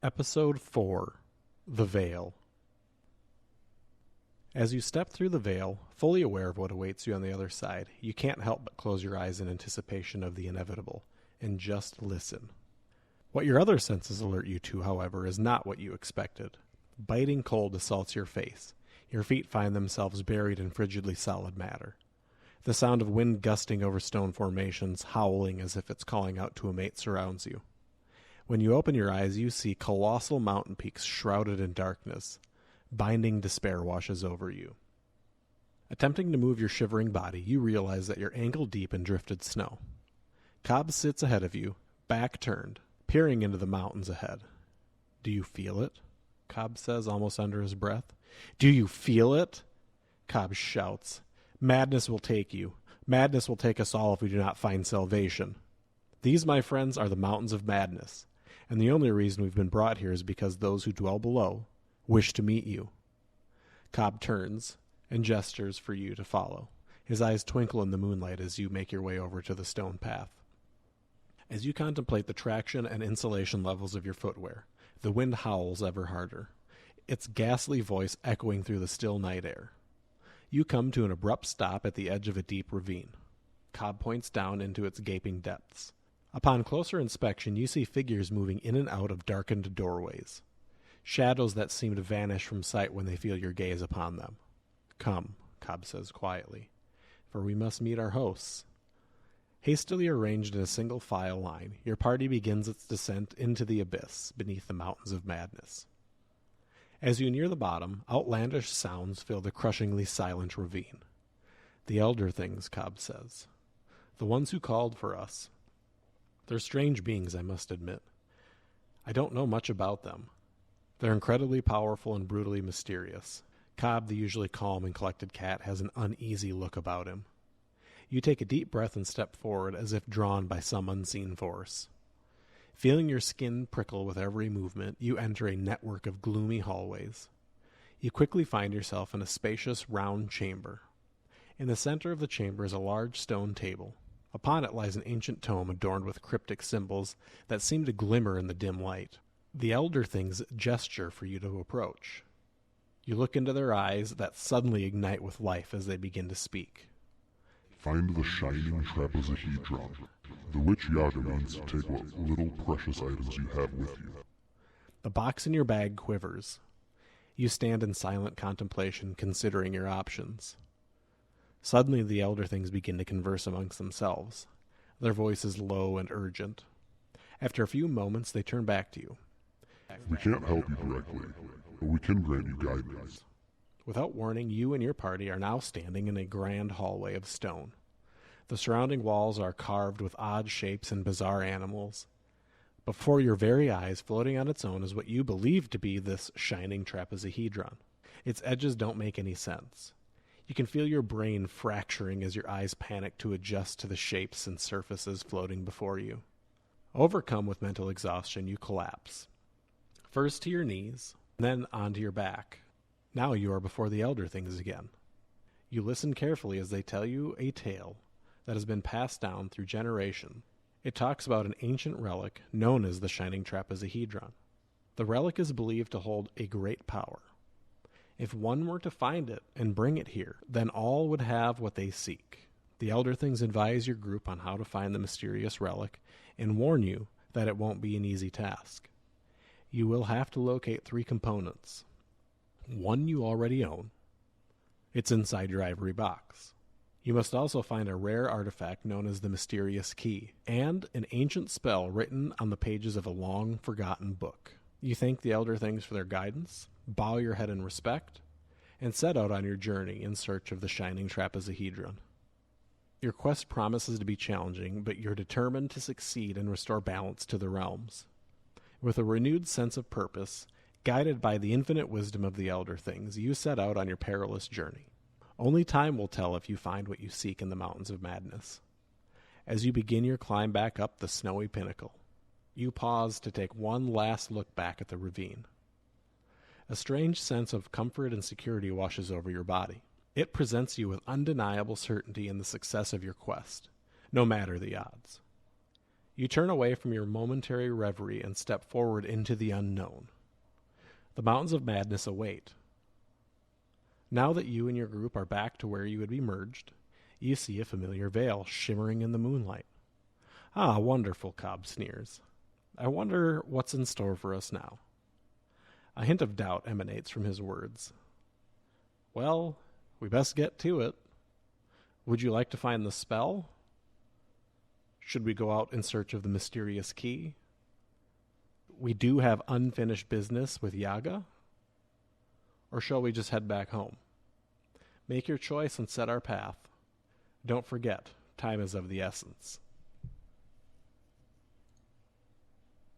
Episode 4 The Veil. As you step through the veil, fully aware of what awaits you on the other side, you can't help but close your eyes in anticipation of the inevitable, and just listen. What your other senses alert you to, however, is not what you expected. Biting cold assaults your face. Your feet find themselves buried in frigidly solid matter. The sound of wind gusting over stone formations, howling as if it's calling out to a mate, surrounds you. When you open your eyes, you see colossal mountain peaks shrouded in darkness. Binding despair washes over you. Attempting to move your shivering body, you realize that you're ankle-deep in drifted snow. Cobb sits ahead of you, back turned, peering into the mountains ahead. "Do you feel it?" Cobb says, almost under his breath. "Do you feel it?" Cobb shouts. "Madness will take you. Madness will take us all if we do not find salvation. These, my friends, are the mountains of madness, and the only reason we've been brought here is because those who dwell below wish to meet you." Cobb turns and gestures for you to follow. His eyes twinkle in the moonlight as you make your way over to the stone path. As you contemplate the traction and insulation levels of your footwear, the wind howls ever harder, its ghastly voice echoing through the still night air. You come to an abrupt stop at the edge of a deep ravine. Cobb points down into its gaping depths. Upon closer inspection, you see figures moving in and out of darkened doorways. Shadows that seem to vanish from sight when they feel your gaze upon them. "Come," Cobb says quietly, "for we must meet our hosts." Hastily arranged in a single file line, your party begins its descent into the abyss beneath the mountains of madness. As you near the bottom, outlandish sounds fill the crushingly silent ravine. "The elder things," Cobb says. "The ones who called for us. They're strange beings, I must admit. I don't know much about them. They're incredibly powerful and brutally mysterious." Cobb, the usually calm and collected cat, has an uneasy look about him. You take a deep breath and step forward as if drawn by some unseen force. Feeling your skin prickle with every movement, you enter a network of gloomy hallways. You quickly find yourself in a spacious, round chamber. In the center of the chamber is a large stone table. Upon it lies an ancient tome adorned with cryptic symbols that seem to glimmer in the dim light. The elder things gesture for you to approach. You look into their eyes that suddenly ignite with life as they begin to speak. "Find the shining trapezohedron. The witch Yaga means to take what little precious items you have with you." The box in your bag quivers. You stand in silent contemplation, considering your options. Suddenly the elder things begin to converse amongst themselves, their voices low and urgent. After a few moments, they turn back to you. "We can't help you directly, but we can grant you guidance." Without warning, you and your party are now standing in a grand hallway of stone. The surrounding walls are carved with odd shapes and bizarre animals. Before your very eyes, floating on its own, is what you believe to be this shining trapezohedron. Its edges don't make any sense. You can feel your brain fracturing as your eyes panic to adjust to the shapes and surfaces floating before you. Overcome with mental exhaustion, you collapse. First to your knees, then onto your back. Now you are before the elder things again. You listen carefully as they tell you a tale that has been passed down through generations. It talks about an ancient relic known as the Shining Trapezohedron. The relic is believed to hold a great power. If one were to find it and bring it here, then all would have what they seek. The elder things advise your group on how to find the mysterious relic and warn you that it won't be an easy task. You will have to locate 3 components. One you already own. It's inside your ivory box. You must also find a rare artifact known as the Mysterious Key, and an ancient spell written on the pages of a long-forgotten book. You thank the elder things for their guidance, bow your head in respect, and set out on your journey in search of the shining trapezohedron. Your quest promises to be challenging, but you're determined to succeed and restore balance to the realms. With a renewed sense of purpose, guided by the infinite wisdom of the elder things, you set out on your perilous journey. Only time will tell if you find what you seek in the mountains of madness. As you begin your climb back up the snowy pinnacle, you pause to take one last look back at the ravine. A strange sense of comfort and security washes over your body. It presents you with undeniable certainty in the success of your quest, no matter the odds. You turn away from your momentary reverie and step forward into the unknown. The mountains of madness await. Now that you and your group are back to where you had emerged, you see a familiar veil shimmering in the moonlight. Ah, wonderful, Cobb sneers. I wonder what's in store for us now. A hint of doubt emanates from his words. Well, we best get to it. Would you like to find the spell? Should we go out in search of the mysterious key? We do have unfinished business with Yaga? Or shall we just head back home? Make your choice and set our path. Don't forget, time is of the essence.